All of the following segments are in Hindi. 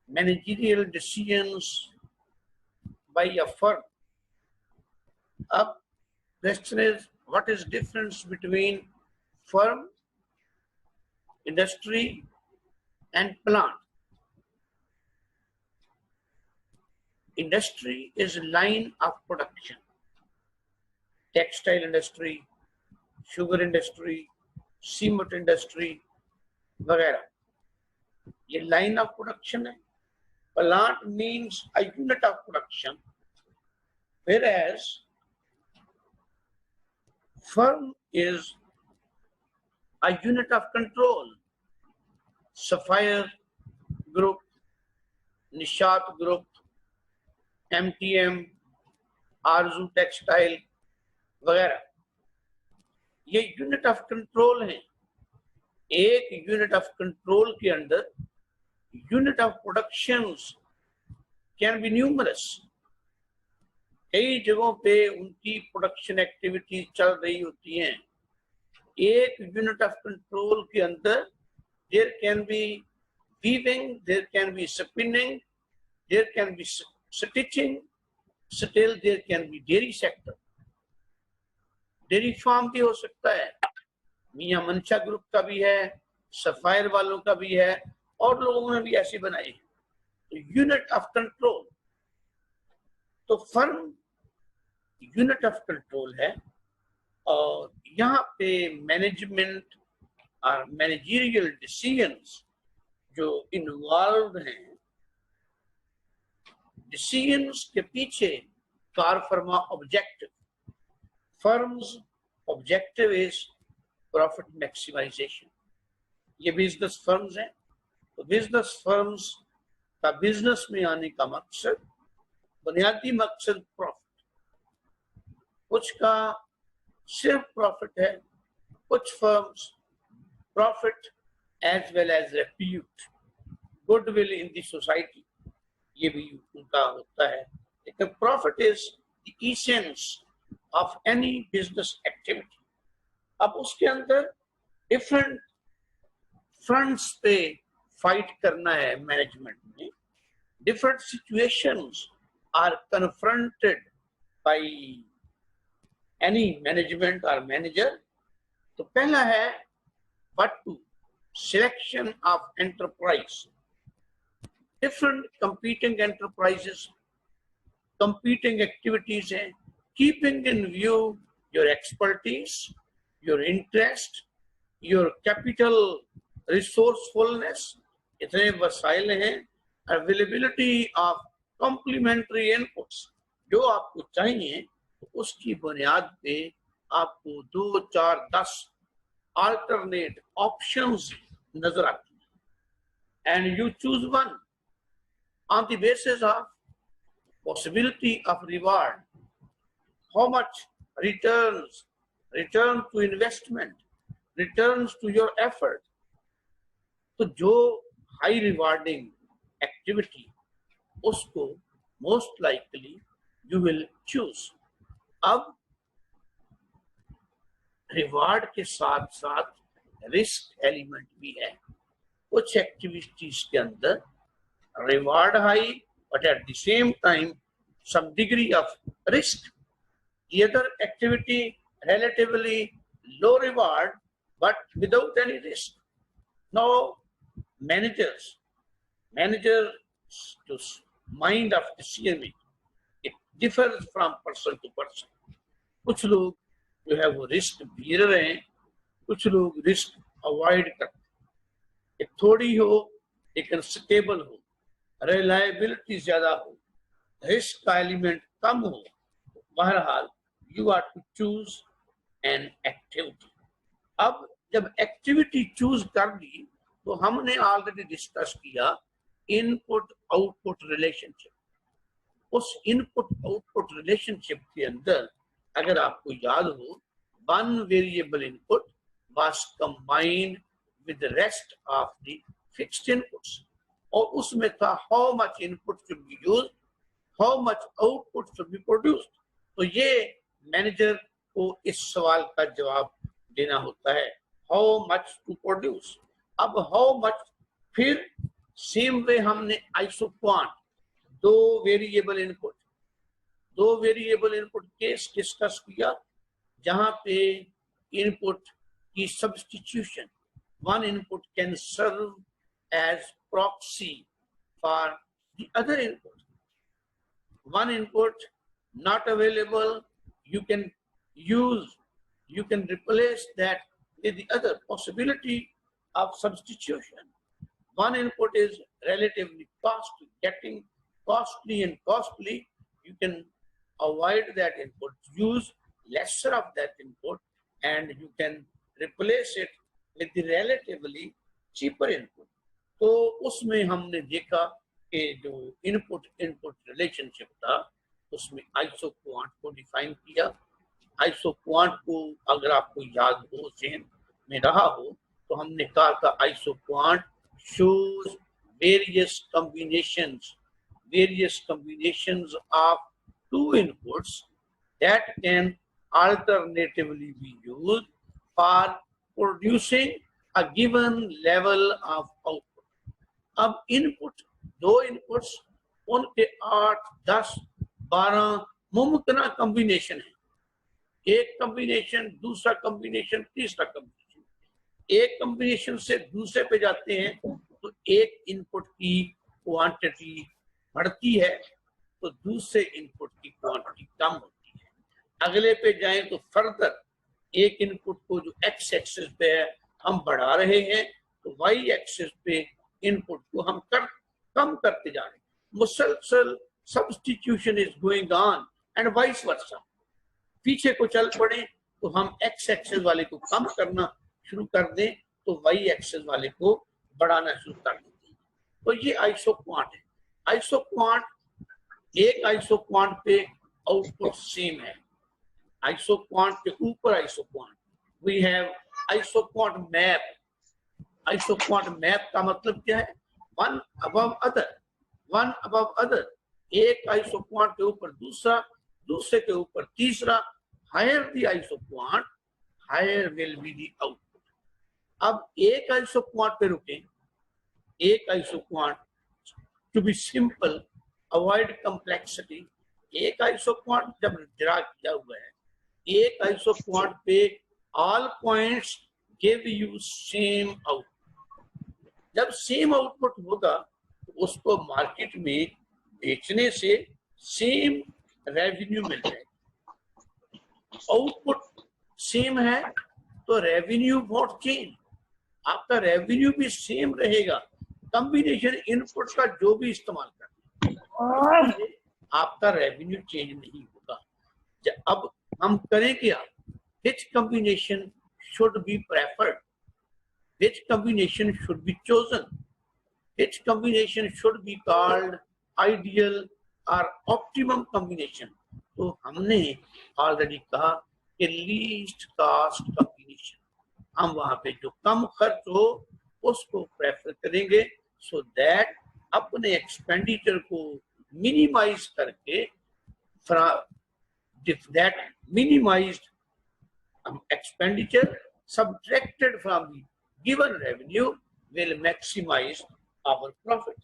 managerial decisions by a firm. अब question is, what is difference between firm, industry and plant? Industry is a line of production. Textile industry, sugar industry, cement industry वगैरह, ये line of production है. Plant means a unit of production, whereas firm is a unit of control. Sapphire Group, Nishat Group, MTM, Aarzoo textile वगैरह, ये यूनिट ऑफ कंट्रोल हैं. एक यूनिट ऑफ कंट्रोल के अंदर unit of productions can be numerous. कई जगहों पे उनकी प्रोडक्शन एक्टिविटी चल रही होती हैं. एक यूनिट ऑफ कंट्रोल के अंदर there can be weaving, there can be spinning, there can be stitching, still there can be dairy sector. Dairy farm भी हो सकता है, मियां मंशा ग्रुप का भी है, सफायर वालों का भी है, और लोगों ने भी ऐसे बनाए. तो यूनिट ऑफ कंट्रोल, तो फर्म यूनिट ऑफ कंट्रोल है. और यहाँ पे मैनेजमेंट और मैनेजरियल डिसीजंस जो इन्वॉल्व हैं, डिसीजंस के पीछे कार फर्मा objective. Firm's objective is profit maximization. ये बिजनेस फर्म्स हैं. तो बिजनेस फर्म्स का बिजनेस में आने का मकसद, बुनियादी मकसद प्रॉफिट. कुछ का सिर्फ प्रॉफिट है, कुछ firms profit as well as repute, goodwill in the society, ये भी उनका होता है. लेकिन profit is the essence of any business activity. अब उसके अंदर डिफरेंट फ्रंट्स पे फाइट करना है मैनेजमेंट में. Different situations are confronted by any management और मैनेजर. तो पहला है what to selection of enterprise. Different competing enterprises, competing activities हैं. Keeping in view your expertise, your interest, your capital resourcefulness, इतने वसाइल हैं. availability of complementary inputs, जो आपको चाहिए उसकी बुनियाद पे आपको 2, 4, 10 alternate options नजर आती हैं, and you choose one on the basis of possibility of reward, how much return to investment, returns to your effort. तो जो हाई रिवार्डिंग एक्टिविटी, उसको most likely you will choose. अब रिवार्ड के साथ साथ रिस्क एलिमेंट भी है. कुछ एक्टिविटीज के अंदर reward high but at the same time some degree of risk. The other activity relatively low reward but without any risk. Now managers to mind of decision making, it differs from person to person. कुछ लोग जो है वो रिस्क बेयर हैं, कुछ लोग रिस्क अवॉइड करते हैं. थोड़ी हो लेकिन स्टेबल हो, रिलायबिलिटी ज्यादा हो, रिस्क का एलिमेंट कम हो. बहरहाल you are to choose an activity. अब जब एक्टिविटी चूज कर ली तो हमने ऑलरेडी डिस्कस किया इनपुट आउटपुट रिलेशनशिप. उस इनपुट आउटपुट रिलेशनशिप के अंदर अगर आपको याद हो, one variable input was combined with the rest of the fixed inputs, और उसमें था how much input should be used, how much output should be produced. तो ये मैनेजर को इस सवाल का जवाब देना होता है, हाउ मच टू प्रोड्यूस. अब हाउ मच फिर सेम वे हमने आइसोक्वांट दो वेरिएबल इनपुट केस डिस्कस किया, जहां पे इनपुट की substitution, one input can serve as proxy for the other input. One input not available, you can replace that with the other possibility of substitution. One input is relatively getting costly and costly. You can avoid that input, use lesser of that input, and you can replace it with the relatively cheaper input. तो उसमें हमने देखा कि जो इनपुट रिलेशनशिप था, उसमें आइसोक्वांट को डिफाइन किया. आइसोक्वांट को अगर आपको याद हो, सेम में रहा हो, तो हमने कहा था isoquant shows various combinations of two inputs that can alternatively be used for producing a given level of output. अब इनपुट, दो इनपुट्स, उनके 8, 10, 12 मुमकिन कॉम्बिनेशन है. एक कॉम्बिनेशन, दूसरा कॉम्बिनेशन, तीसरा कॉम्बिनेशन. एक कॉम्बिनेशन से दूसरे पे जाते हैं तो एक इनपुट की क्वांटिटी बढ़ती है, तो दूसरे इनपुट की क्वांटिटी कम होती है. अगले पे जाएं तो फर्दर एक इनपुट को जो एक्स एक्सिस पे है हम बढ़ा रहे हैं, तो वाई एक्सिस पे इनपुट को हम कम करते जा रहे हैं. मुसलसल substitution is going on and vice versa. पीछे को चल पड़े तो हम एक्स एक्सिस वाले को कम करना शुरू कर दें, तो वाई एक्सिस वाले को बढ़ाना शुरू कर देते हैं. तो ये आइसोक्वांट है. आइसोक्वांट, एक आइसोक्वांट पे आउटपुट सेम है. आइसोक्वांट के ऊपर isoquant, we have isoquant map. Isoquant map का मतलब क्या है? One above other. एक आइसोक्वांट के ऊपर दूसरा, दूसरे के ऊपर तीसरा. Higher the isoquant, higher will be the output. अब एक आइसोक्वांट पे रुके. एक isoquant, to be simple, avoid complexity. एक आइसोक्वांट जब ड्रा किया हुआ है, एक आइसोक्वांट पे all points give you same output. जब सेम आउटपुट होगा तो उसको मार्केट में बेचने से सेम रेवेन्यू मिल जाएगा. आउटपुट सेम है तो रेवेन्यू वोंट चेंज. आपका रेवेन्यू भी सेम रहेगा. कॉम्बिनेशन इनपुट का जो भी इस्तेमाल करें, आपका रेवेन्यू चेंज नहीं होगा. अब हम करें क्या? Which combination should be preferred? Which combination should be chosen? Which combination should be called ideal or optimum combination? तो हमने ऑलरेडी कहा कि लीस्ट कॉस्ट कॉम्बिनेशन. हम वहां पे जो कम खर्च हो उसको प्रेफर करेंगे, सो दैट अपने एक्सपेंडिचर को मिनिमाइज करके, that minimized expenditure subtracted from the given revenue will maximize our profit.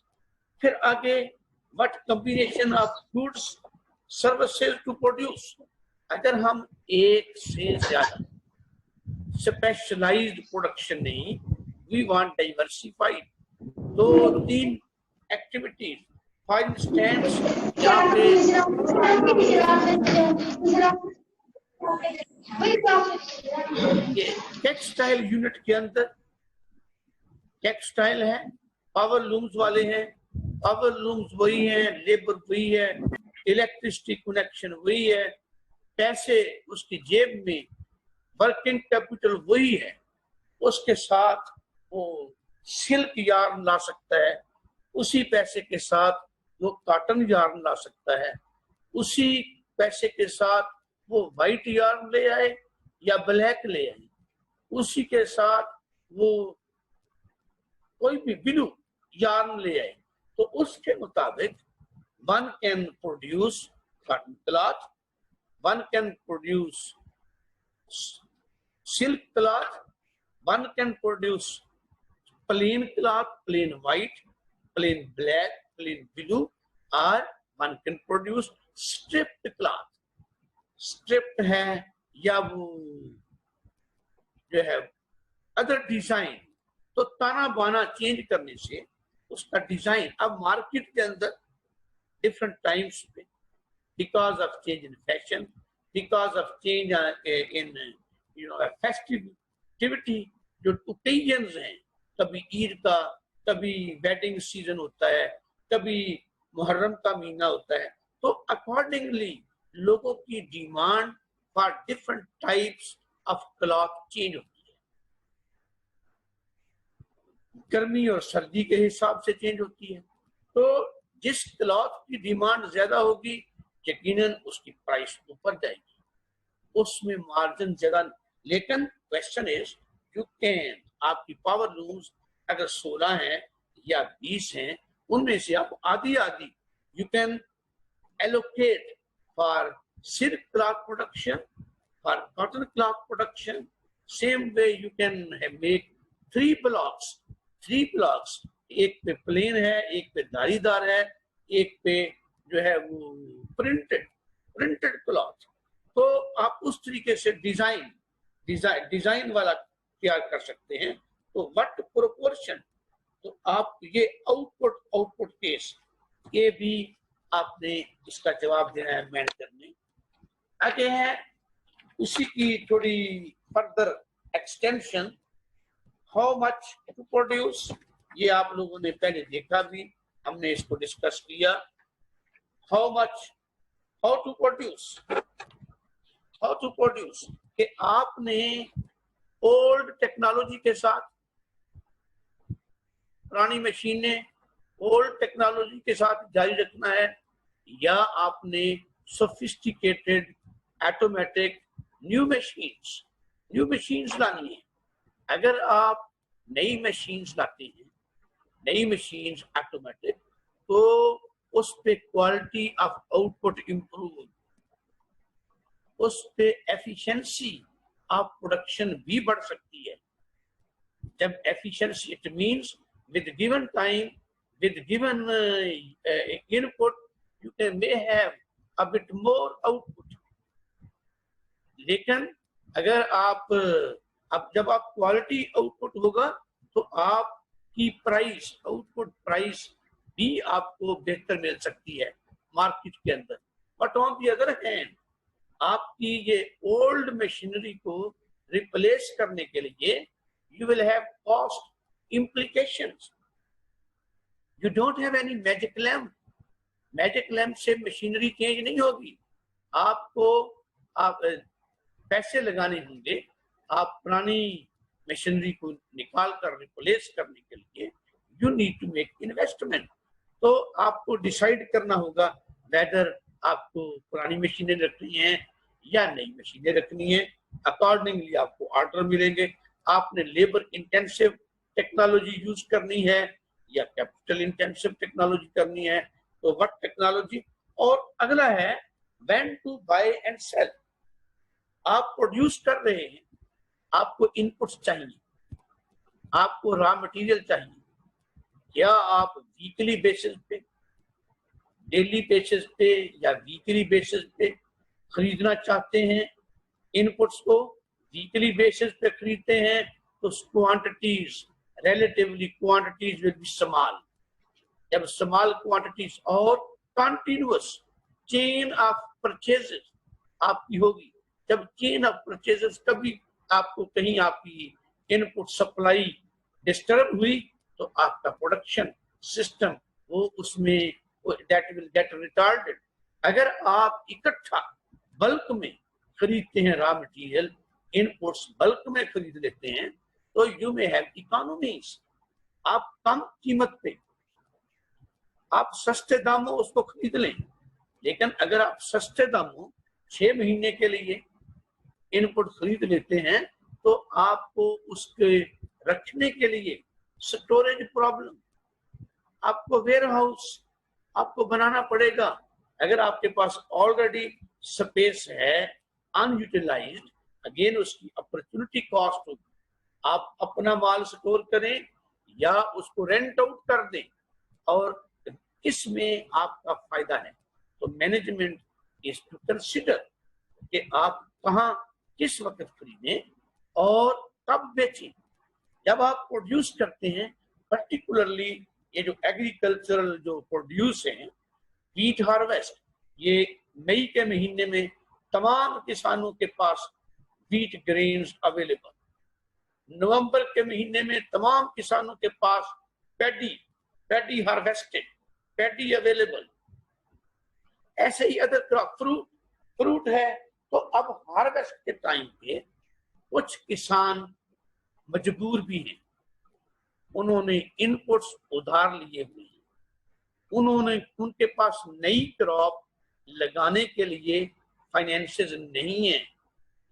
फिर आगे, what combination of goods services to produce? अगर हम एक से ज्यादा स्पेशलाइज्ड प्रोडक्शन नहीं, we want diversified, दो तीन एक्टिविटीज. फॉर इंस्टेंस यहाँ पे टेक्सटाइल यूनिट के अंदर टेक्सटाइल है, पावर लूम्स वाले हैं, पावर लूम्स वही हैं, लेबर वही है, इलेक्ट्रिसिटी कनेक्शन वही है, पैसे उसकी जेब में, वर्किंग कैपिटल वही है. उसके साथ वो सिल्क यार्न ला सकता है, उसी पैसे के साथ वो कॉटन यार्न ला सकता है, उसी पैसे के साथ वो व्हाइट यार्न ले आए या ब्लैक ले आए, उसी के साथ वो कोई भी ब्लू यार्न ले आए. तो उसके मुताबिक one can produce cotton cloth, one can produce silk cloth, one can produce plain cloth, plain white, plain black, plain blue, or one can produce stripped cloth. Stripped है या वो जो है अदर डिजाइन, तो ताना बाना चेंज करने से उसका डिजाइन अब मार्केट के अंदर डिफरेंट टाइम्स पे, because of change in fashion, because of change in festivity, जो ओकेजन्स हैं, कभी ईद का, कभी वेडिंग सीजन होता है, कभी मुहर्रम का महीना होता है, तो अकॉर्डिंगली लोगों की demand for different types of cloth change होती है, गर्मी और सर्दी के हिसाब से चेंज होती है। तो जिस क्लॉथ की डिमांड ज्यादा होगी यकीनन उसकी प्राइस ऊपर जाएगी, उसमें मार्जिन ज्यादा। लेकिन क्वेश्चन इज यू कैन, आपकी पावर लूम्स अगर 16 हैं या 20 हैं, उनमें से आप आधी आधी you can allocate for silk cloth production, for cotton cloth production. Same way you can make 3 blocks, एक पे प्लेन है, एक पे धारीदार है, एक पे जो है वो प्रिंटेड क्लॉथ। तो आप उस तरीके से डिजाइन वाला तैयार कर सकते हैं। तो व्हाट प्रोपोर्शन, तो आप ये आउटपुट केस, ये भी आपने इसका जवाब देना है मैनेजर ने। आगे है उसी की थोड़ी further extension, how much to produce, ये आप लोगों ने पहले देखा भी, हमने इसको डिस्कस किया। हाउ टू प्रोड्यूस कि आपने ओल्ड टेक्नोलॉजी के साथ, पुरानी मशीनें ओल्ड टेक्नोलॉजी के साथ जारी रखना है, या आपने सोफिस्टिकेटेड ऑटोमेटिक न्यू मशीन्स लानी है। अगर आप नई मशीन्स लाते हैं, नई मशीन्स ऑटोमेटिक, तो उस पे क्वालिटी ऑफ आउटपुट इंप्रूव, उस पे एफिशिएंसी ऑफ प्रोडक्शन भी बढ़ सकती है। जब efficiency, it means with given time, with given input, you can may have a bit more output. लेकिन अगर आप अब जब आप क्वालिटी आउटपुट होगा तो आपकी प्राइस, आउटपुट प्राइस भी आपको बेहतर मिल सकती है मार्केट के अंदर। But on the other hand, आपकी ये ओल्ड मशीनरी को रिप्लेस करने के लिए you will have cost implications. You don't have any magic lamp से मशीनरी चेंज नहीं होगी। आपको आप पैसे लगाने होंगे, आप पुरानी मशीनरी को निकाल कर रिप्लेस करने के लिए you need to make investment. तो आपको डिसाइड करना होगा वेदर आपको पुरानी मशीनें रखनी है या नई मशीनें रखनी है। अकॉर्डिंगली आपको ऑर्डर मिलेंगे। आपने लेबर इंटेंसिव टेक्नोलॉजी यूज करनी है या कैपिटल इंटेंसिव टेक्नोलॉजी करनी है, तो व्हाट टेक्नोलॉजी। और अगला है when to buy and sell. आप प्रोड्यूस कर रहे हैं, आपको इनपुट्स चाहिए, आपको रॉ मटेरियल चाहिए। क्या आप वीकली बेसिस पे, डेली बेसिस पे या वीकली बेसिस पे खरीदना चाहते हैं इनपुट्स को? वीकली बेसिस पे खरीदते हैं तो quantities, relatively quantities will be small. जब स्मॉल क्वांटिटीज और कंटिन्यूअस चेन ऑफ परचेजेस आपकी होगी, जब चेन ऑफ परचेजेस कभी आपको कहीं आपकी इनपुट सप्लाई डिस्टर्ब हुई तो आपका प्रोडक्शन सिस्टम वो उसमें दैट विल गेट रिटार्डेड। अगर आप इकट्ठा बल्क में खरीदते हैं, रॉ मटेरियल इनपुट्स बल्क में खरीद लेते हैं, तो यू मे हैव इकोनॉमीज। आप कम कीमत पे, आप सस्ते दामों उसको खरीद लें। लेकिन अगर आप सस्ते दामों 6 महीने के लिए इनपुट खरीद लेते हैं तो आपको उसके रखने के लिए स्टोरेज प्रॉब्लम, आपको वेयर हाउस आपको बनाना पड़ेगा। अगर आपके पास ऑलरेडी स्पेस है अनयूटिलाइज्ड, अगेन उसकी अपॉर्चुनिटी कॉस्ट होगी। आप अपना माल स्टोर करें या उसको रेंट आउट कर दें, और किस में आपका फायदा है। तो मैनेजमेंट इज टू कंसिडर कि आप कहाँ किस वक्त खरीदें और कब बेचें। जब आप प्रोड्यूस करते हैं, पर्टिकुलरली ये जो एग्रीकल्चरल जो प्रोड्यूस हैं, व्हीट हार्वेस्ट, ये मई के महीने में तमाम किसानों के पास व्हीट ग्रेन्स अवेलेबल, नवंबर के महीने में तमाम किसानों के पास पैडी हार्वेस्टेड, पैडी अवेलेबल। ऐसे ही अदर क्रॉप, फ्रूट है। तो अब हार्वेस्ट के टाइम पे कुछ किसान मजबूर भी हैं, उन्होंने इनपुट्स उधार लिए हुए हैं, उनके पास नई क्रॉप लगाने के लिए फाइनेंसेस नहीं है।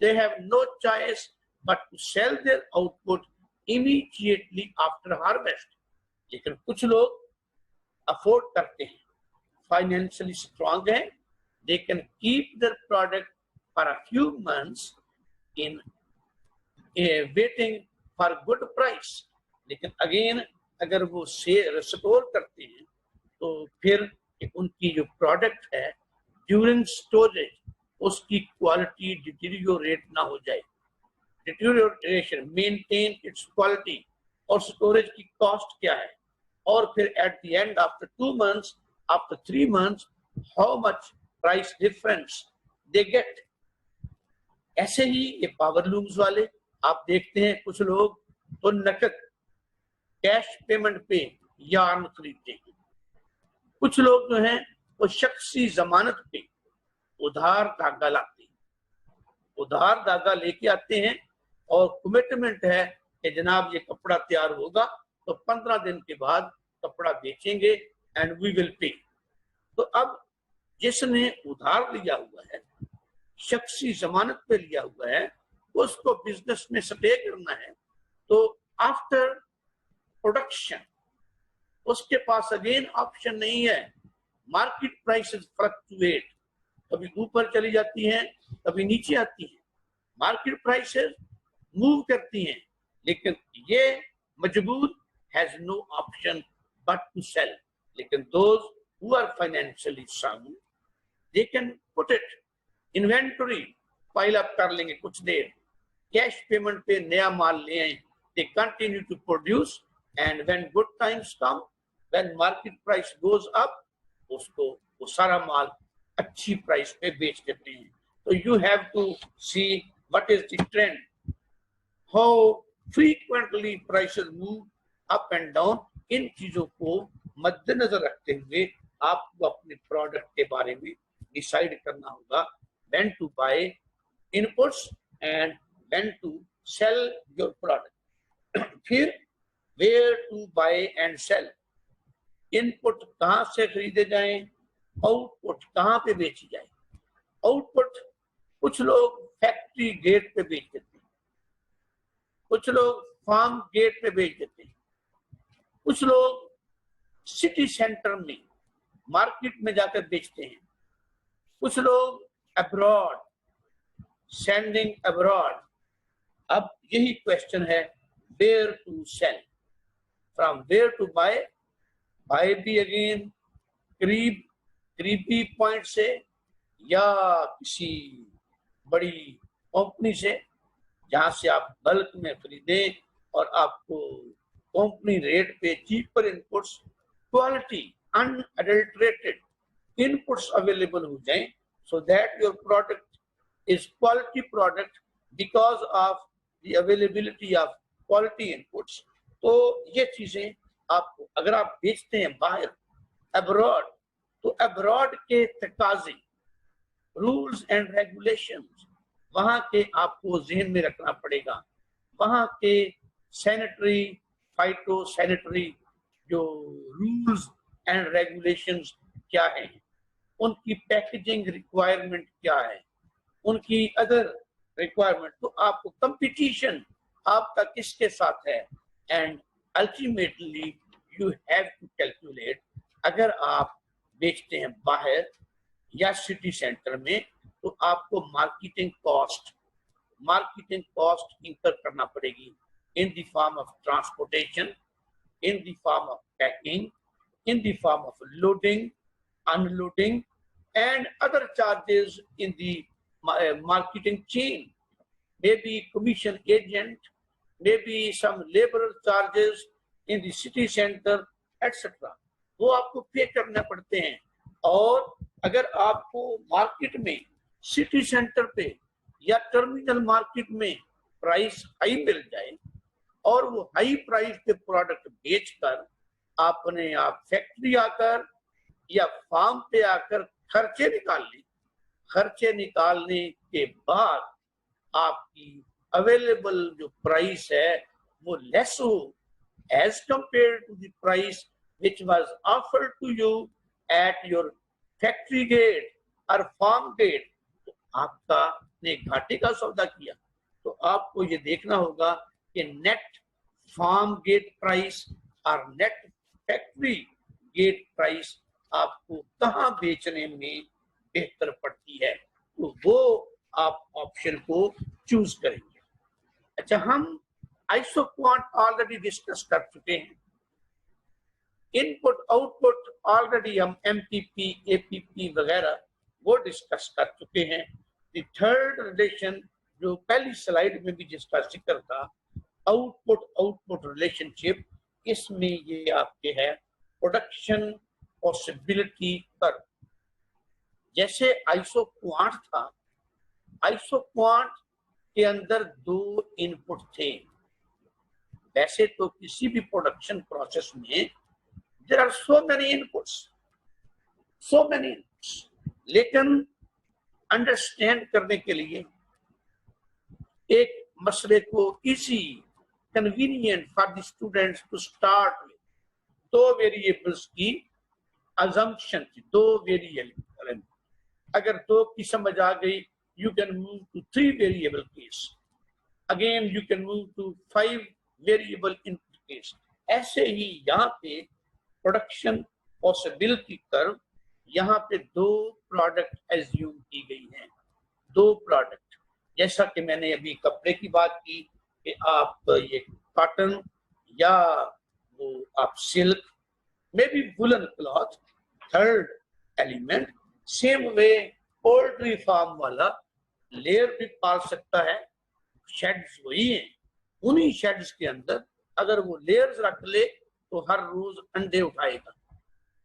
They have no choice but to sell their output immediately after harvest. लेकिन कुछ लोग अफोर्ड करते हैं, फाइनेंशियली स्ट्रांग है, they can keep their product for a few months in waiting for good price. लेकिन अगेन अगर वो स्टोर करते हैं तो फिर उनकी जो प्रोडक्ट है ड्यूरिंग स्टोरेज उसकी क्वालिटी डिटीरियोरेट ना हो जाए। डिटीरियोरेशन, मेंटेन इट्स क्वालिटी, और स्टोरेज की कॉस्ट क्या है, और फिर at the end after 2 months, after 3 months, how much price difference they get. ऐसे ही ये पावर लूम्स वाले आप देखते हैं, कुछ लोग तो नकद कैश पेमेंट पे यार्न खरीदते हैं, कुछ लोग जो हैं वो शख्सी जमानत पे उधार धागा लाते हैं, उधार धागा लेके आते हैं और कमिटमेंट है कि जनाब ये कपड़ा तैयार होगा तो 15 दिन के बाद कपड़ा बेचेंगे एंड वी विल पे। तो अब जिसने उधार लिया हुआ है, शख्सी जमानत पे लिया हुआ है, उसको बिजनेस में स्टे करना है, तो आफ्टर प्रोडक्शन उसके पास अगेन ऑप्शन नहीं है। मार्केट प्राइसेस फ्लक्चुएट, कभी ऊपर चली जाती हैं, कभी नीचे आती हैं, मार्केट प्राइसेस मूव करती हैं, लेकिन ये मजबूर has no option but to sell. लेकिन those who are financially sound, they can put it inventory, pile up कर लेंगे कुछ देर, कैश पेमेंट पे नया माल ले आए, they continue to produce, and when good times come, when market price goes up, उसको वो सारा माल अच्छी प्राइस पे बेच देते हैं। तो you have to see what is the trend, how frequently prices move up and down. इन चीजों को मद्देनजर रखते हुए आपको अपने प्रोडक्ट के बारे में डिसाइड करना होगा, when to buy inputs and when to sell your product. फिर where to buy and sell, input कहां से खरीदे जाएं, आउटपुट कहां पे बेची जाए। आउटपुट कुछ लोग फैक्ट्री गेट पे बेच देते हैं, कुछ लोग फार्म गेट पे बेच देते हैं, कुछ लोग सिटी सेंटर में मार्केट में जाकर बेचते हैं, कुछ लोग अब्रॉड, सेंडिंग अब्रॉड। अब यही क्वेश्चन है, where to sell, from where to buy, buy भी अगेन करीबी पॉइंट से या किसी बड़ी कंपनी से जहां से आप बल्क में खरीदें और आपको कंपनी रेट पे cheaper inputs, quality unadulterated inputs available हो जाएं, so that your product is quality product because of the availability of quality inputs। तो ये चीजें आपको, अगर आप बेचते हैं बाहर अब्रॉड, तो अब्रॉड के तकाजे, रूल्स एंड रेगुलेशंस वहां के आपको जहन में रखना पड़ेगा। वहां के सैनिटरी, फाइटो सैनिटरी जो रूल्स एंड रेगुलेशंस क्या है, उनकी पैकेजिंग रिक्वायरमेंट क्या है, उनकी अदर रिक्वायरमेंट, तो आपको कंपटीशन आपका किसके साथ है, and ultimately you have to calculate. अगर आप बेचते हैं बाहर या सिटी सेंटर में, तो आपको मार्केटिंग कॉस्ट इंकर करना पड़ेगी in the form of transportation, in the form of packing, in the form of loading, unloading, and other charges in the marketing chain. Maybe commission agent, maybe some labor charges in the city center, etc. वो आपको पे करना पड़ते हैं। और अगर आपको मार्केट में सिटी सेंटर पे या टर्मिनल मार्केट में प्राइस हाई मिल जाए और वो हाई प्राइस पे प्रोडक्ट बेचकर आपने आप फैक्ट्री आकर या फार्म पे आकर खर्चे निकाल ली, खर्चे निकालने के बाद आपकी अवेलेबल जो प्राइस है वो लेस हो as compare to the price which was offered to you at your factory gate or farm gate, तो आपका ने घाटे का सौदा किया। तो आपको ये देखना होगा कि नेट फार्म गेट प्राइस और नेट फैक्ट्री गेट प्राइस आपको कहाँ बेचने में बेहतर पड़ती है, तो वो आप ऑप्शन को चूज करेंगे। अच्छा, हम आइसो क्वांट ऑलरेडी डिस्कस कर चुके हैं। इनपुट आउटपुट ऑलरेडी हम एमपीपी एपीपी वगैरह वो डिस्कस कर चुके हैं। द थर्ड रिलेशन जो पहली स्लाइड में भी जिसका जिक्र था, आउटपुट आउटपुट रिलेशनशिप, इसमें ये आपके है प्रोडक्शन पॉसिबिलिटी कर्व। जैसे आइसो क्वांट था, आइसो क्वांट के अंदर दो इनपुट थे। वैसे तो किसी भी प्रोडक्शन प्रोसेस में there are so many inputs, लेकिन अंडरस्टैंड करने के लिए एक मसले को easy convenient for the students to start with दो वेरिएबल्स की अजम्पशन थी, दो वेरिएबल। अगर दो की समझ आ गई, you can move to 3 variable case, again you can move to 5 variable input case. ऐसे ही यहाँ पे प्रोडक्शन पॉसिबिलिटी कर्व, यहाँ पे दो प्रोडक्ट एज्यूम की गई हैं, दो प्रोडक्ट। जैसा कि मैंने अभी कपड़े की बात की कि आप ये कॉटन या वो आप silk, may be woollen cloth, third element. Same way poultry farm वाला लेयर भी पाल सकता है, शेड्स वही हैं, उन्हीं शेड्स के अंदर अगर वो लेयर्स रख ले तो हर रोज अंडे उठाएगा,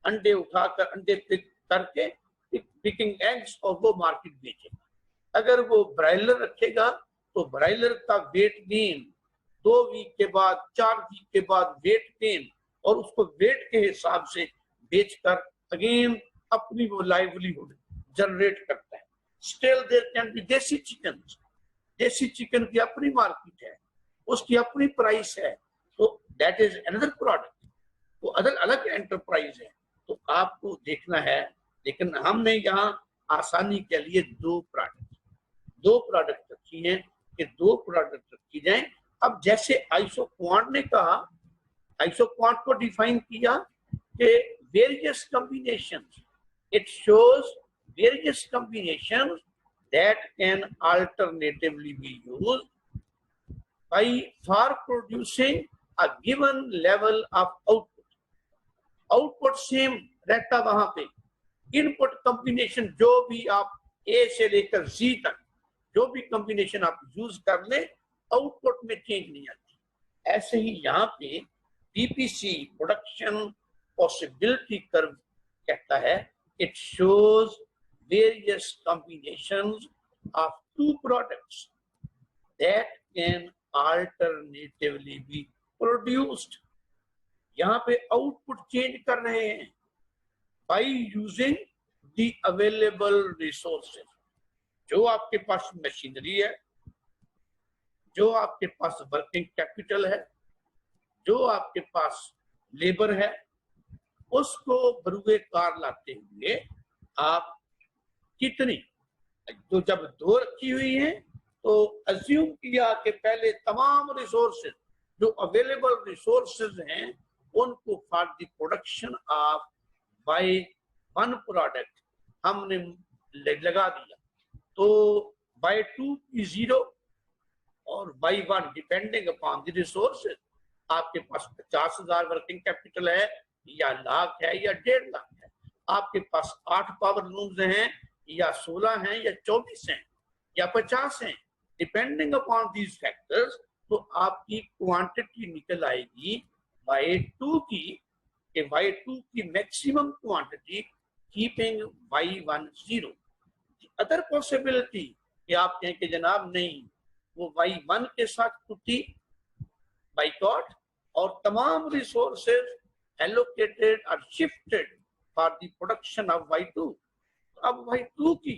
अंडे उठाकर अंडे पिक करके पिकिंग एग्स और वो मार्केट बेचेगा। अगर वो ब्रायलर रखेगा तो ब्रायलर का वेट गेन 2 वीक के बाद, 4 वीक के बाद वेट गेन, और उसको वेट के हिसाब से बेचकर अगेन अपनी वो लाइवलीहुड जनरेट करता है। स्टिल देयर कैन बी देसी चिकन, देसी चिकन की अपनी मार्केट है, उसकी अपनी प्राइस है, तो दैट इज अनदर प्रोडक्ट, वो अलग एंटरप्राइज है। तो आपको देखना है, लेकिन हमने यहाँ आसानी के लिए दो प्रोडक्ट रखी हैं कि दो प्रोडक्ट रखी जाएं। अब जैसे आइसो क्वांट ने कहा, आइसो क्वांट को डिफाइन किया कि various combinations, it shows various combinations that can alternatively be used for producing a given level of output. Output same रहता वहां पे, इनपुट कॉम्बिनेशन जो भी आप ए से लेकर जी तक जो भी कॉम्बिनेशन आप यूज कर ले, आउटपुट में चेंज नहीं आती। ऐसे ही यहाँ पे पीपीसी प्रोडक्शन पॉसिबिलिटी कर्व कहता है, it shows various combinations of 2 products that can alternatively be produced. यहाँ पे आउटपुट चेंज कर रहे हैं by using the available resources. जो आपके पास मशीनरी है, जो आपके पास वर्किंग कैपिटल है, जो आपके पास लेबर है, उसको बरूए कार लाते हुए आप कितनी, तो जब 2 रखी हुई है तो अज्यूम किया कि पहले तमाम रिसोर्सेज जो अवेलेबल रिसोर्सेज हैं उनको for the production of Y 1 product हमने लगा दिया, तो बाय 2 की 0 और Y 1 depending upon the resources. आपके पास 50,000 वर्किंग कैपिटल है या लाख है या 1.5 लाख है, आपके पास 8 पावर लूम्स हैं या 16 हैं या 24 हैं या 50 हैं, डिपेंडिंग अपॉन दीज फैक्टर्स, तो आपकी क्वांटिटी निकल आएगी Y2 की, Y2 की maximum quantity keeping Y10। Other possibility कि आप कहें कि जनाब नहीं, वो Y1 के साथ टूटी बाइकॉट और तमाम रिसोर्सेज एलोकेटेड और shifted for the production of Y2। अब Y2 की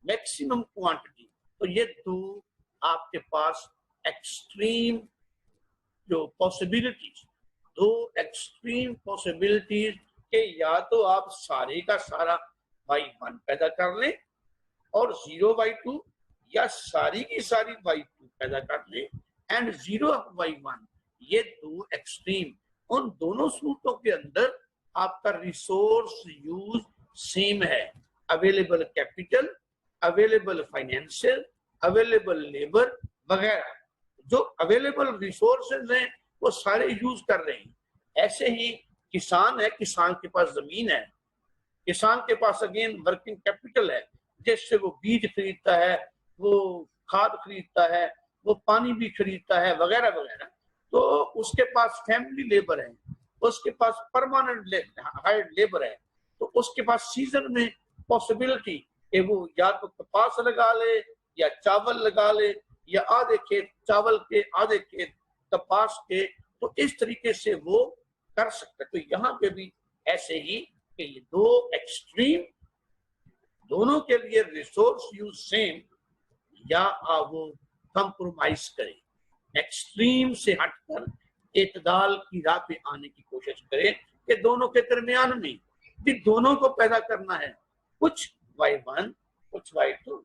मैक्सिमम क्वांटिटी, तो ये दो आपके पास एक्सट्रीम जो पॉसिबिलिटीज, दो एक्सट्रीम पॉसिबिलिटीज के या तो आप सारे का सारा Y1 पैदा कर लें और 0Y2, या सारी की सारी Y2 पैदा कर लें एंड 0 Y1। ये दो एक्सट्रीम, उन दोनों सूरतों के अंदर आपका रिसोर्स यूज सेम है, available capital, available financial, available labour वगैरह, जो अवेलेबल रिसोर्सेज हैं वो सारे यूज कर रहे हैं। ऐसे ही किसान है, किसान के पास जमीन है, किसान के पास अगेन वर्किंग कैपिटल है, जिससे वो बीज खरीदता है, वो खाद खरीदता है, वो पानी भी खरीदता है वगैरह वगैरह। तो उसके पास फैमिली लेबर है, उसके पास परमानेंट हायर्ड लेबर है, तो उसके पास सीजन में पॉसिबिलिटी कि वो या तो कपास लगा ले या चावल लगा ले, या आधे खेत चावल के आधे खेत कपास के, तो इस तरीके से वो कर सकते। तो यहाँ पे भी ऐसे ही कि ये दो एक्सट्रीम, दोनों के लिए रिसोर्स यूज सेम, या वो कंप्रोमाइज करें, एक्सट्रीम से हटकर इतदाल की राह पे आने की कोशिश करें कि दोनों के दरमियान में भी दोनों को पैदा करना है, कुछ Y1 कुछ Y2।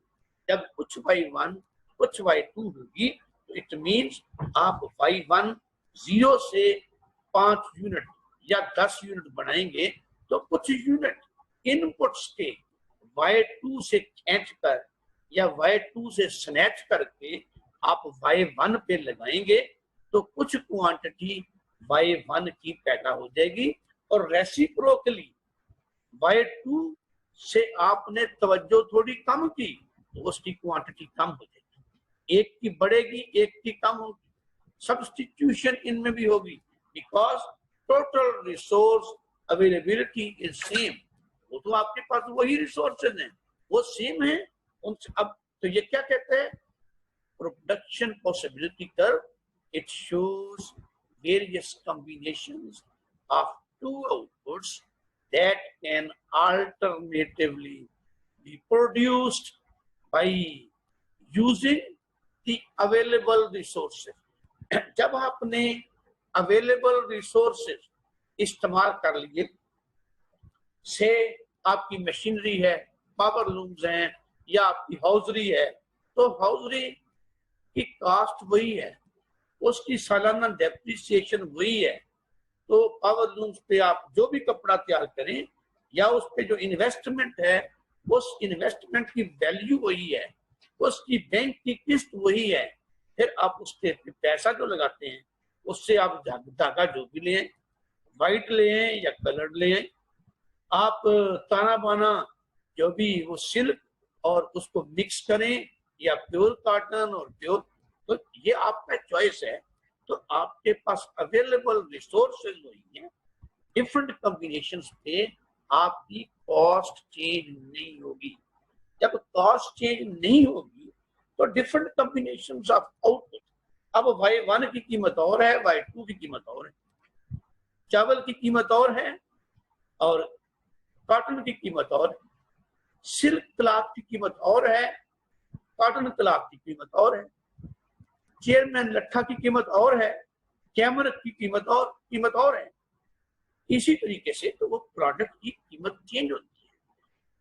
जब कुछ Y1 कुछ Y2 होगी तो इट मीन्स आप Y1 0 से 5 यूनिट या 10 यूनिट बनाएंगे, तो कुछ यूनिट इनपुट्स के Y2 से खींच कर या Y2 से स्नैच करके आप Y1 पे लगाएंगे, तो कुछ क्वांटिटी Y1 की पैदा हो जाएगी, और रेसिप्रोकली Y2 से आपने तवज्जो थोड़ी कम की तो उसकी क्वांटिटी कम हो जाएगी, एक की बढ़ेगी एक की कम होगी, सब्स्टिट्यूशन इनमें भी होगी, because total resource availability is same. वो तो आपके पास वही रिसोर्सेज हैं, वो सेम है उनसे। अब तो ये क्या कहते हैं, production possibility curve, it shows various combinations of two outputs that can alternatively be produced by using the available resources। जब आपने available resources इस्तेमाल कर लिए, से आपकी मशीनरी है, पावर लूम्स हैं, या आपकी हाउजरी है, तो हाउजरी की कास्ट वही है, उसकी सालाना डेप्रिसिएशन वही है। तो पावर लूम्स पे आप जो भी कपड़ा तैयार करें या उस पे जो इन्वेस्टमेंट है, उस इन्वेस्टमेंट की वैल्यू वही है, उसकी बैंक की किस्त वही है। फिर आप उसके पैसा जो लगाते हैं उससे आप धागा जो भी लें, वाइट लें या कलर्ड लें, आप ताना बाना जो भी वो सिल्क और उसको मिक्स करें या प्योर कॉटन और प्योर, तो ये आपका चॉइस है। तो आपके पास अवेलेबल रिसोर्सेज वही है, डिफरेंट कॉम्बिनेशंस पे आपकी कॉस्ट चेंज नहीं होगी। जब कॉस्ट चेंज नहीं होगी तो डिफरेंट कॉम्बिनेशंस ऑफ आउटपुट, अब Y1 की कीमत और है, Y2 की कीमत और है, चावल की कीमत और है और कॉटन की कीमत और है, सिल्क क्लॉथ की कीमत और है, कॉटन क्लॉथ की कीमत और है, चेयरमैन लट्ठा की कीमत और है, कैमर की कीमत और है। इसी तरीके से तो वो प्रोडक्ट की कीमत चेंज होती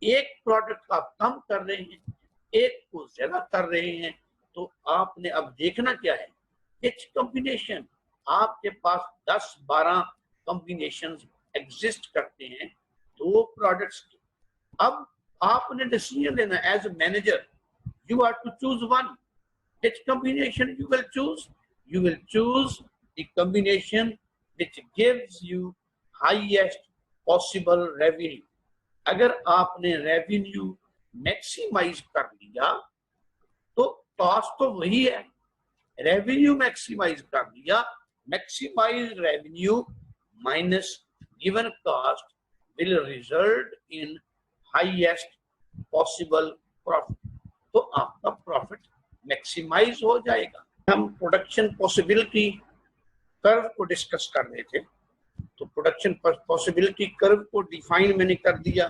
है। एक प्रोडक्ट का आप कम कर रहे हैं, एक को ज्यादा कर रहे हैं, तो आपने अब देखना क्या है, इच कॉम्बिनेशन, आपके पास 10-12 कॉम्बिनेशन एग्जिस्ट करते हैं दो प्रोडक्ट्स के। अब आपने डिसीजन लेना as a manager, you are to choose one. Which combination you will choose? You will choose the combination which gives you highest possible revenue. अगर आपने रेवेन्यू मैक्सिमाइज कर लिया तो कॉस्ट तो वही है, रेवेन्यू मैक्सिमाइज कर लिया, maximize revenue minus given cost will result in highest possible profit, तो आपका प्रॉफिट मैक्सिमाइज हो जाएगा। हम प्रोडक्शन पॉसिबिलिटी कर्व को डिस्कस कर रहे थे, तो प्रोडक्शन पॉसिबिलिटी कर्व को डिफाइन मैंने कर दिया।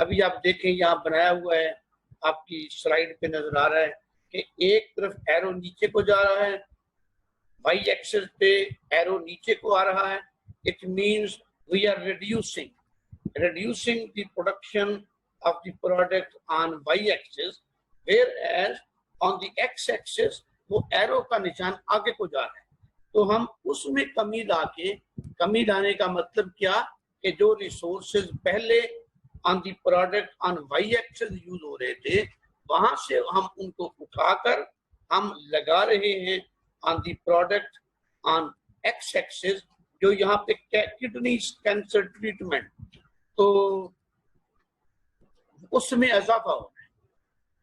अभी आप देखें यहाँ बनाया हुआ है, आपकी स्लाइड पे नजर आ रहा है कि एक तरफ एरो नीचे को जा रहा है, वाई एक्सिस पे एरो नीचे को आ रहा है। It means we are reducing the production of the product on y-axis, whereas on the x-axis वो एरो का निशान आगे को जा रहा है। तो हम उसमें कमी लाने का मतलब क्या कि जो रिसोर्सेज पहले on the product on Y axis use हो रहे थे, वहां से हम उनको उठाकर हम लगा रहे हैं on the product on x axis, जो यहाँ पे किडनी कैंसर ट्रीटमेंट, तो उसमें इजाफा हो रहा है।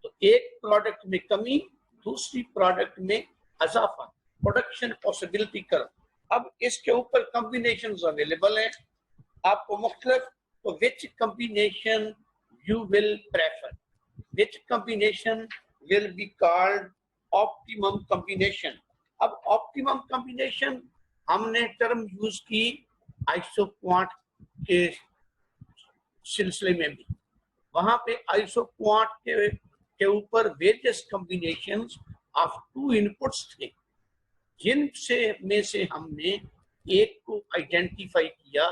तो एक प्रोडक्ट में कमी, दूसरी प्रोडक्ट में इजाफा, प्रोडक्शन पॉसिबिलिटी कर्व। अब इसके ऊपर कॉम्बिनेशंस अवेलेबल हैं आपको मुख्तलिफ, तो which combination you will prefer, which combination will be called optimum combination. अब ऑप्टिमम कॉम्बिनेशन हमने टर्म यूज की आइसोक्वांट के सिलसिले में भी, वहां पे आइसोक्वांट के ऊपर various combinations of to inputs थे, जिनसे में से हमने एक को आइडेंटिफाई किया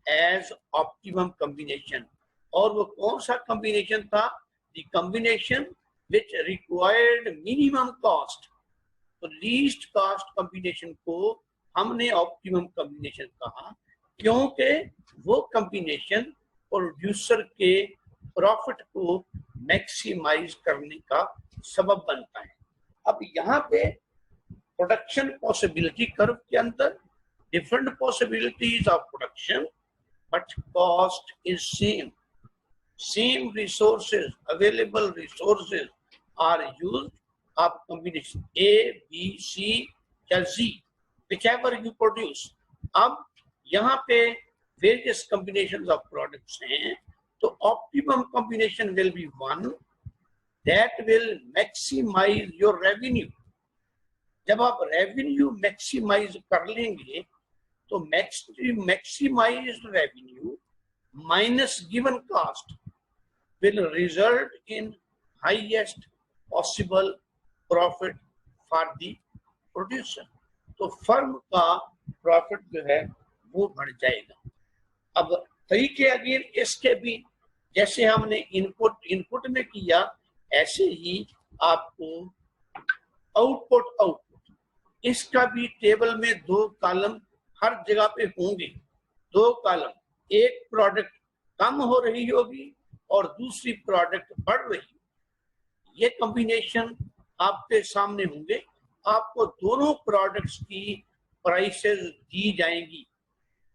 एज ऑप्टिमम कॉम्बिनेशन। और वो कौन सा कॉम्बिनेशन था? The combination which required minimum cost. तो लीस्ट कॉस्ट कॉम्बिनेशन को हमने ऑप्टिमम कॉम्बिनेशन कहा, क्योंकि वो कॉम्बिनेशन प्रोड्यूसर के प्रॉफिट को मैक्सिमाइज करने का सबब बनता है। अब यहाँ पे प्रोडक्शन पॉसिबिलिटी कर्व के अंदर different possibilities of production, but cost is same resources, available resources are used of combination A B C या जी, whichever you produce। अब यहाँ पे वेरियस कॉम्बिनेशंस ऑफ प्रोडक्ट्स हैं, तो optimum combination will be one that will maximize your revenue. जब आप रेवेन्यू मैक्सिमाइज कर लेंगे तो maximize revenue minus given cost will result in highest possible profit for the producer. तो फर्म का प्रॉफिट जो है वो बढ़ जाएगा। अब तरीके अगेन इसके भी, जैसे हमने इनपुट में किया, ऐसे ही आपको आउटपुट इसका भी टेबल में दो कॉलम हर जगह पे होंगे। दो कॉलम, एक प्रोडक्ट कम हो रही होगी और दूसरी प्रोडक्ट बढ़ रही, ये कॉम्बिनेशन आपके सामने होंगे। आपको दोनों प्रोडक्ट्स की प्राइसेस दी जाएंगी।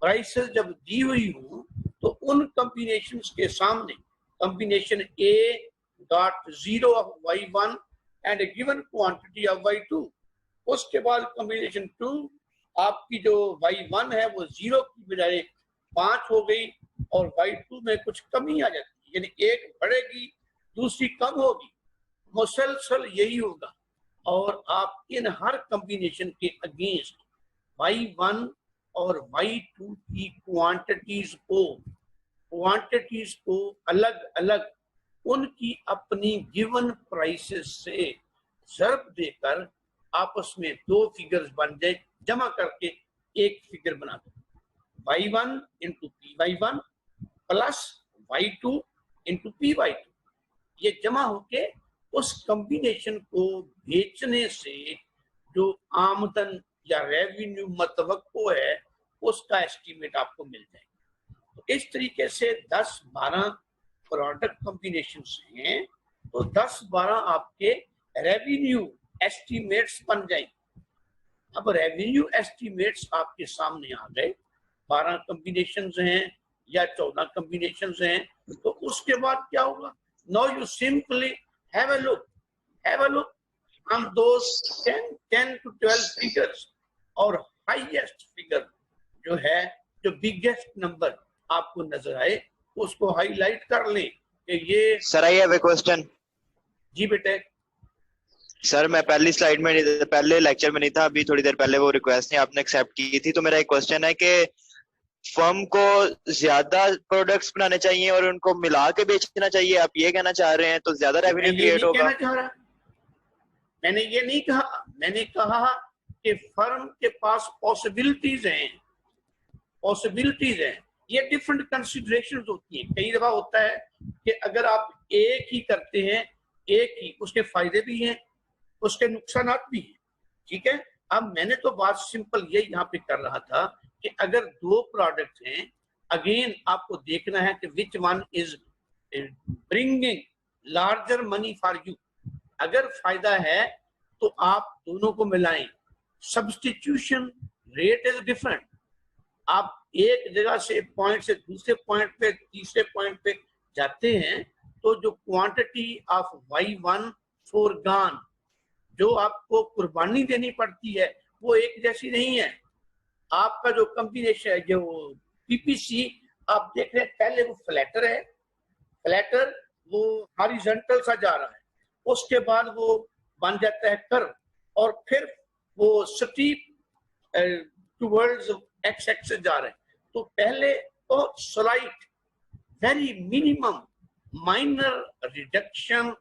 प्राइसेस जब दी हुई हो तो उन कॉम्बिनेशंस के सामने combination A got 0 of y1 and given quantity of y2, उसके बाद कॉम्बिनेशन 2 आपकी जो y1 है वो 0 की बजाय 5 हो गई और y2 में कुछ कमी आ जाती है, यानी एक बढ़ेगी दूसरी कम होगी, मुसलसल यही होगा। और आप इन हर कॉम्बिनेशन के अगेंस्ट y1 और y2 की क्वांटिटीज को अलग अलग उनकी अपनी गिवन प्राइसेस से ज़र्ब देकर आपस में दो फिगर्स बन जाए, जमा करके एक फिगर बना दो। y1 into py1 plus y2 into py2, ये जमा होके उस कॉम्बिनेशन को बेचने से जो आमदन या रेवेन्यू मतवक्को है उसका एस्टीमेट आपको मिल जाएगा। तो इस तरीके से 10-12 प्रोडक्ट कॉम्बिनेशंस हैं, तो 10-12 आपके रेवेन्यू एस्टीमेट्स बन जाएंगे। अब रेवेन्यू एस्टीमेट्स आपके सामने आ गए, 12 कॉम्बिनेशंस हैं, या 14 कॉम्बिनेशन हैं, तो उसके बाद क्या होगा? Now you simply have a look on those 10 to 12 figures और हाईएस्ट फिगर जो है, जो बिगेस्ट नंबर आपको नजर आए, उसको हाईलाइट कर लें कि ये। Sir I have a question. जी बेटे। सर मैं पहली स्लाइड में नहीं था, पहले लेक्चर में नहीं था, अभी थोड़ी देर पहले वो रिक्वेस्ट नहीं आपने एक्सेप्ट की थी, तो मेरा एक क्वेश्चन है कि फर्म को ज्यादा प्रोडक्ट्स बनाने चाहिए और उनको मिला के बेचना चाहिए, आप ये कहना चाह रहे हैं? तो ज्यादा रेवेन्यू क्रिएट होगा। कहना चाह रहा, मैंने ये नहीं कहा। मैंने कहा कि फर्म के पास पॉसिबिलिटीज हैं। ये डिफरेंट कंसिडरेशंस होती हैं। कई दफा होता है कि अगर आप एक ही करते हैं, एक ही, उसके फायदे भी हैं, उसके नुकसान भी हैं। ठीक है। अब मैंने तो बात सिंपल ये यहाँ पे कर रहा था कि अगर 2 प्रोडक्ट हैं, अगेन आपको देखना है कि which one is bringing larger money for you. अगर फायदा है तो आप दोनों को मिलाएं। Substitution rate is different. आप एक जगह से पॉइंट से दूसरे पॉइंट पे, तीसरे पॉइंट पे जाते हैं, तो जो क्वांटिटी ऑफ Y1 फोरगॉन, जो आपको कुर्बानी देनी पड़ती है, वो एक जैसी नहीं है। आपका जो कॉम्बिनेशन है, जो पीपीसी आप देख रहे हैं, पहले वो फ्लैटर वो हॉरिजॉन्टल सा जा रहा है, उसके बाद वो बन जाता है कर्व, और फिर वो स्टीप टुवर्ड्स एक्स एक्सिस जा रहे हैं। तो पहले तो slight very minimum minor reduction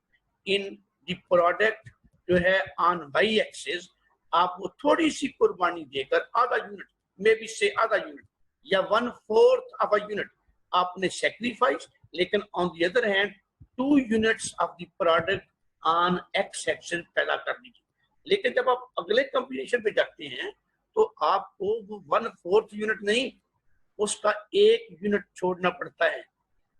in the product जो है ऑन वाई एक्सिस, आप वो थोड़ी सी कुर्बानी देकर आधा यूनिट, मे बी से आधा यूनिट या 1/4 ऑफ अ यूनिट आपने सेक्रीफाइस, लेकिन on the other hand 2 units of the product on x axis पैदा कर दीजिए। लेकिन जब आप अगले कॉम्बिनेशन पे जाते हैं, तो आपको वो 1/4 यूनिट नहीं, उसका 1 यूनिट छोड़ना पड़ता है।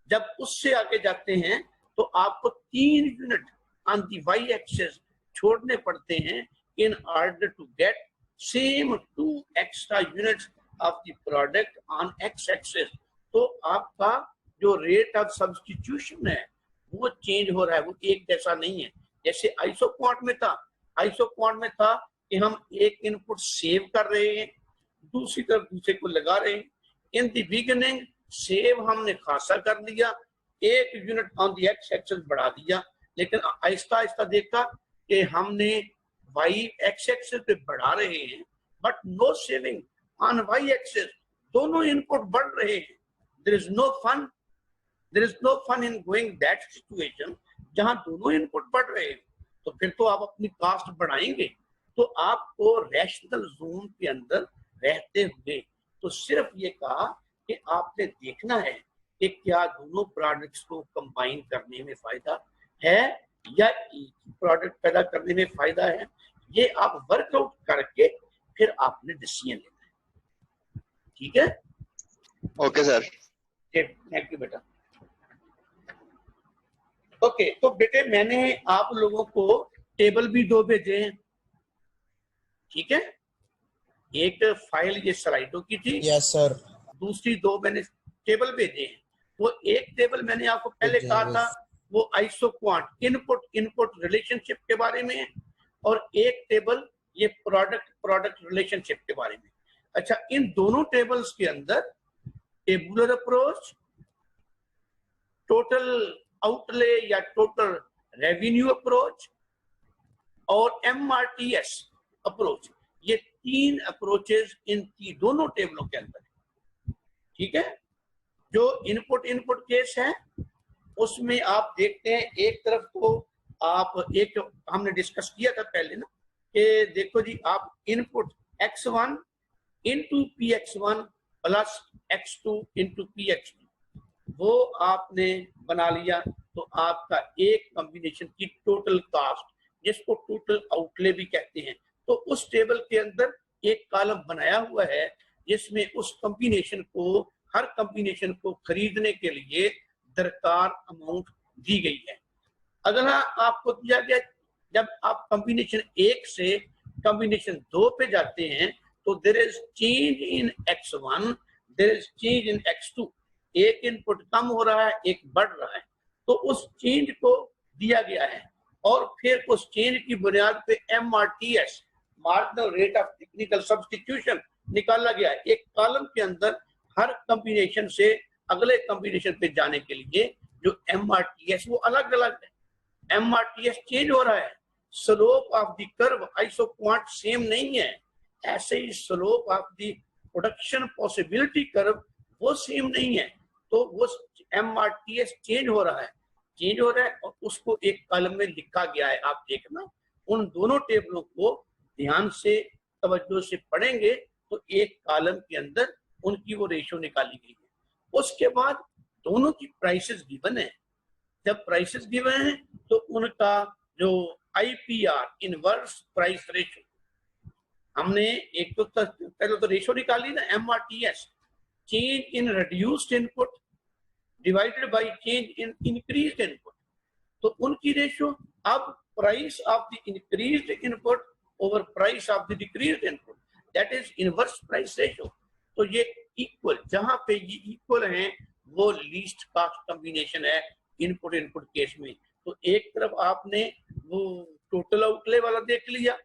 जब उससे आगे जाते हैं तो आपको 3 unit on the Y axis छोड़ने पड़ते हैं in order to get same 2 extra units of the product on x axis। तो आपका जो रेट ऑफ सब्स्टिट्यूशन है वो चेंज हो रहा है, वो एक जैसा नहीं है। जैसे आइसोक्वांट में था कि हम एक इनपुट सेव कर रहे हैं, दूसरी तरफ दूसरे को लगा रहे हैं। इन द बिगिनिंग सेव हमने खासा कर लिया, 1 unit on the x axis बढ़ा दिया, लेकिन आहिस्ता आहिस्ता देखा कि हमने वाई एक्स एक्सिस पे बढ़ा रहे हैं, but no saving on Y axis. दोनों इनपुट बढ़ रहे हैं। There is no fun in going that situation जहां दोनों इनपुट बढ़ रहे हैं। तो फिर तो आप अपनी कॉस्ट बढ़ाएंगे। तो आपको रैशनल जोन के अंदर रहते हुए तो सिर्फ ये कहा कि आपने देखना है कि क्या दोनों प्रोडक्ट्स को कंबाइन करने में फायदा है या एक प्रोडक्ट पैदा करने में फायदा है। ये आप वर्कआउट करके फिर आपने डिसीजन लेना है। ठीक है। Okay sir. थैंक यू बेटा। ओके, तो बेटे मैंने आप लोगों को टेबल भी 2 भेजे हैं। ठीक है। एक फाइल ये स्लाइडों की थी। Yes sir. दूसरी 2 मैंने टेबल भेजे हैं। वो एक टेबल मैंने आपको पहले कहा था, वो आइसोक्वांट इनपुट रिलेशनशिप के बारे में है, और एक टेबल ये प्रोडक्ट रिलेशनशिप के बारे में। अच्छा, इन दोनों टेबल्स के अंदर टेबुलर अप्रोच, टोटल आउटले या टोटल रेवेन्यू अप्रोच और MRTS अप्रोच, ये 3 अप्रोचेस इन दोनों टेबलों के अंदर है। ठीक है। जो इनपुट केस है उसमें आप देखते हैं, एक तरफ तो आप एक हमने डिस्कस किया था पहले ना कि देखो जी, आप input x1 into px1 plus x2 into px2 वो आपने बना लिया, तो आपका एक कॉम्बिनेशन की टोटल कास्ट, जिसको टोटल आउटले भी कहते हैं, तो उस टेबल के अंदर एक कॉलम बनाया हुआ है जिसमें उस कॉम्बिनेशन को, हर कॉम्बिनेशन को खरीदने के लिए दरकार अमाउंट दी गई है। अगला आपको दिया गया, जब आप कॉम्बिनेशन 1 से कॉम्बिनेशन 2 पे जाते हैं तो there is change in x1, there is change in x2। एक इनपुट कम हो रहा है, एक बढ़ रहा है, तो उस चेंज को दिया गया है और फिर उस चेंज की बुनियाद पे MRTS, marginal rate of technical substitution, निकाला गया है। एक कॉलम के अंदर हर कॉम्बिनेशन से अगले कॉम्बिनेशन पे जाने के लिए जो MRTS वो अलग अलग है। MRTS चेंज हो रहा है, slope of the curve isoquant same नहीं है, ऐसे ही slope of the production possibility curve वो सेम नहीं है। तो वो MRTS चेंज हो रहा है और उसको एक कॉलम में लिखा गया है। आप देखना उन दोनों टेबलों को ध्यान से तवज्जो से पढ़ेंगे तो एक कॉलम के अंदर उनकी वो रेशो निकाली गई है। उसके बाद दोनों की प्राइसेस गिवन है। जब प्राइसेस गिवन है तो उनका जो IPR, इनवर्स प्राइस रेशो, हमने एक तो पहले तो रेशो निकाली ना, MRTS, change in reduced input divided by change in increased input. तो उनकी रेशो अब price of the increased input over price of the decreased input, that is inverse price ratio. तो ये इक्वल, जहां पे ये इक्वल है वो लीस्ट कॉस्ट कॉम्बिनेशन है इनपुट इनपुट केस में। तो एक तरफ आपने वो टोटल आउटले वाला देख लिया,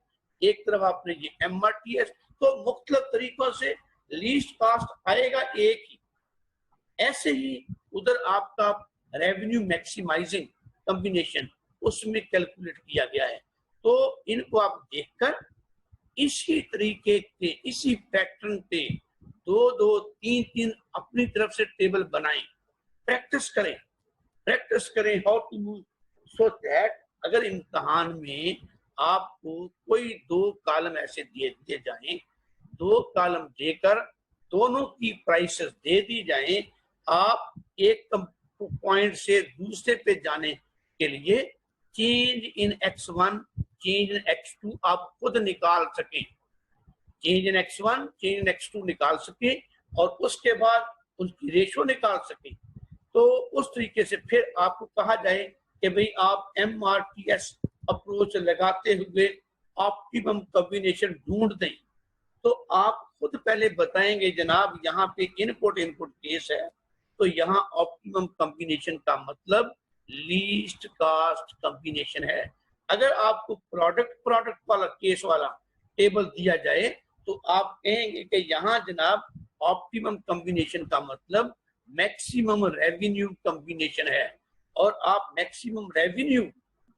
एक तरफ आपने ये MRTS, तो मुख्तलिफ तरीकों से लीस्ट कॉस्ट आएगा एक ही। ऐसे ही उधर आपका रेवेन्यू मैक्सिमाइजिंग कॉम्बिनेशन उसमें कैलकुलेट किया गया है। तो इनको आप देखकर इसी तरीके के, इसी पैटर्न पे 2-2, 3-3 अपनी तरफ से टेबल बनाएं, प्रैक्टिस करें how to move, so that अगर इम्तहान में आपको कोई 2 कॉलम ऐसे दिए जाएं, 2 कॉलम देकर दोनों की प्राइसेस दे दी जाएं, आप एक पॉइंट से दूसरे पे जाने के लिए change in X1, change in X2 आप खुद निकाल सकें, change in X1, change in X2 निकाल सकें और उसके बाद उनकी रेशो निकाल सकें। तो उस तरीके से फिर आपको कहा जाए कि भाई आप MRTS अप्रोच लगाते हुए ऑप्टिमम कॉम्बिनेशन ढूंढ दें। तो आप खुद पहले बताएंगे जनाब यहाँ पे इनपुट केस है, तो यहाँ ऑप्टिमम कॉम्बिनेशन का मतलब लीस्ट कॉस्ट कॉम्बिनेशन है। अगर आपको प्रोडक्ट वाला केस वाला टेबल दिया जाए तो आप कहेंगे कि यहाँ जनाब ऑप्टिमम कॉम्बिनेशन का मतलब मैक्सिमम रेवेन्यू कॉम्बिनेशन है, और आप मैक्सिमम रेवेन्यू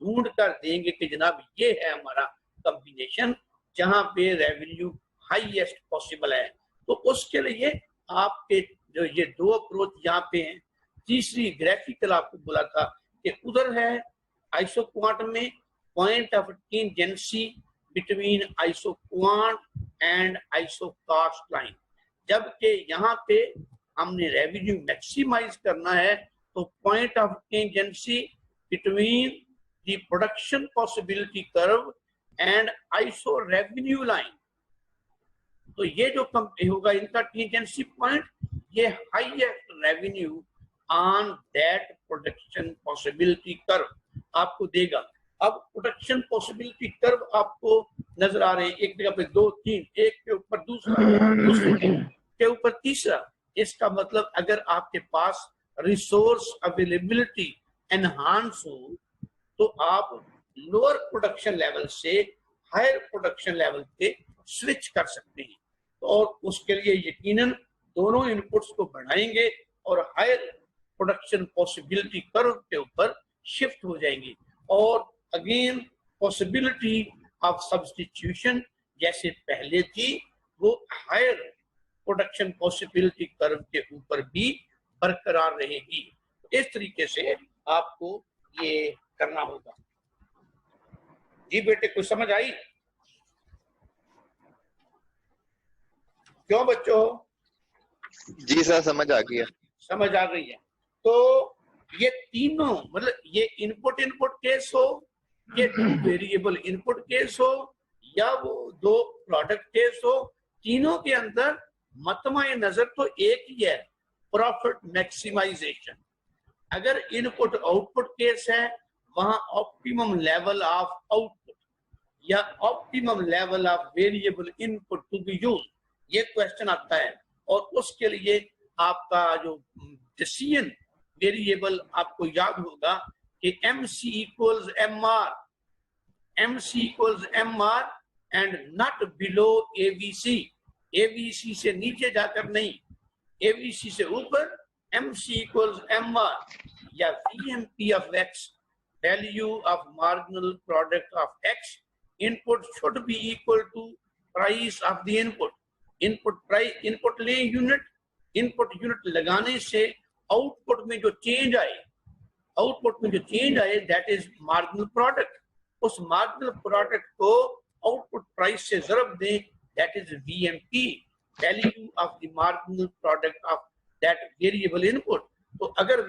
ढूंढ कर देंगे कि जनाब ये है हमारा कॉम्बिनेशन जहां पे रेवेन्यू हाईएस्ट पॉसिबल है। तो उसके लिए आपके जो ये 2 अप्रोच यहाँ पे हैं। तीसरी ग्राफिकल आपको बोला था कि उधर है आइसोक्वांट में point of tangency between isoquant and isocost line, जबकि यहाँ पे हमने रेवेन्यू मैक्सिमाइज करना है तो point of tangency between the production possibility curve and iso revenue line. तो ये जो होगा इनका टेंजेंसी पॉइंट, ये highest revenue on that production possibility curve आपको देगा। अब प्रोडक्शन पॉसिबिलिटी कर्व आपको नजर आ रहे हैं, एक जगह पे 2, 3, एक के ऊपर दूसरा, दूसरे के ऊपर तीसरा। इसका मतलब अगर आपके पास रिसोर्स अवेलेबिलिटी एनहांस हो तो आप लोअर प्रोडक्शन लेवल से हायर प्रोडक्शन लेवल पे स्विच कर सकते हैं। और उसके लिए यकीनन दोनों इनपुट्स को बढ़ाएंगे और हायर प्रोडक्शन पॉसिबिलिटी कर्व के ऊपर शिफ्ट हो जाएंगे। और अगेन पॉसिबिलिटी ऑफ सब्स्टिट्यूशन जैसे पहले थी वो हायर प्रोडक्शन पॉसिबिलिटी कर्व के ऊपर भी बरकरार रहेगी। इस तरीके से आपको ये करना होगा। जी बेटे कुछ समझ आई? क्यों बच्चों? जी सर समझ आ गई है। समझ आ गई है। तो ये तीनों मतलब ये इनपुट केस हो, ये वेरिएबल इनपुट केस हो, या वो 2 प्रोडक्ट केस हो, तीनों के अंदर मतमाए नजर तो एक ही है, प्रॉफिट मैक्सिमाइजेशन। अगर इनपुट आउटपुट केस है वहां ऑप्टिमम लेवल ऑफ आउटपुट या optimum level of variable input to be used, ये क्वेश्चन आता है। और उसके लिए आपका जो डिसीजन वेरिएबल आपको याद होगा कि MC equals MR and not below ABC। ABC से नीचे जाकर नहीं, ABC से ऊपर MC इक्वल्स MR या VMP of X, value of marginal product of X। Input should be equal to price of the input. Input price, input ले यूनिट, इनपुट यूनिट लगाने से आउटपुट में जो चेंज आए, दैट इज मार्जिनल प्रोडक्ट। उस मार्जिनल प्रोडक्ट को आउटपुट प्राइस से ज़रब दें, that is VMP, value of the marginal product of that variable input. तो अगर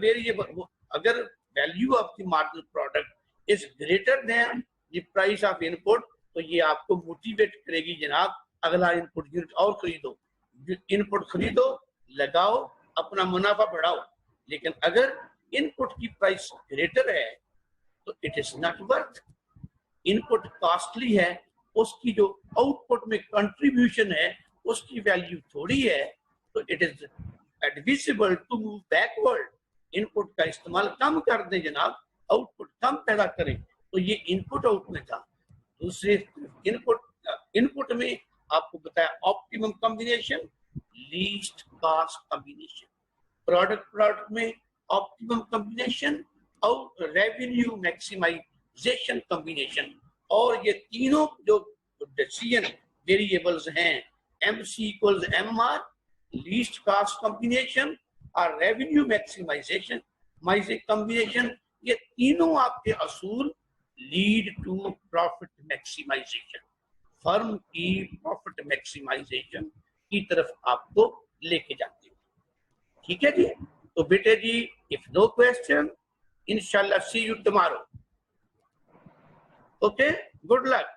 value of the marginal product is greater than the price of input, तो ये आपको मोटिवेट करेगी जनाब अगला इनपुट यूनिट और खरीदो। इनपुट खरीदो, लगाओ, अपना मुनाफा बढ़ाओ। लेकिन अगर इनपुट की प्राइस ग्रेटर है तो it is not worth. Input costly है, उसकी जो आउटपुट में कंट्रीब्यूशन है उसकी वैल्यू थोड़ी है, तो it is advisable to move backward. Input का इस्तेमाल कम कर दें जनाब, आउटपुट कम पैदा करें। तो ये इनपुट आउट में था। दूसरे इनपुट में आपको बताया optimum combination, least cost combination. Product में ऑप्टिमम कॉम्बिनेशन और रेवेन्यू मैक्सिमाइजेशन कॉम्बिनेशन। और ये तीनों जो डिसीजन वेरिएबल्स हैं, MC equals MR, least cost combination और रेवेन्यू मैक्सिमाइजेशन कॉम्बिनेशन, ये तीनों आपके असूल lead to profit maximization, firm की प्रॉफिट मैक्सिमाइजेशन की तरफ आपको लेके जाते हैं। ठीक है जी। तो बेटे जी, इफ नो क्वेश्चन, इंशाल्लाह see you tomorrow. Okay, good luck.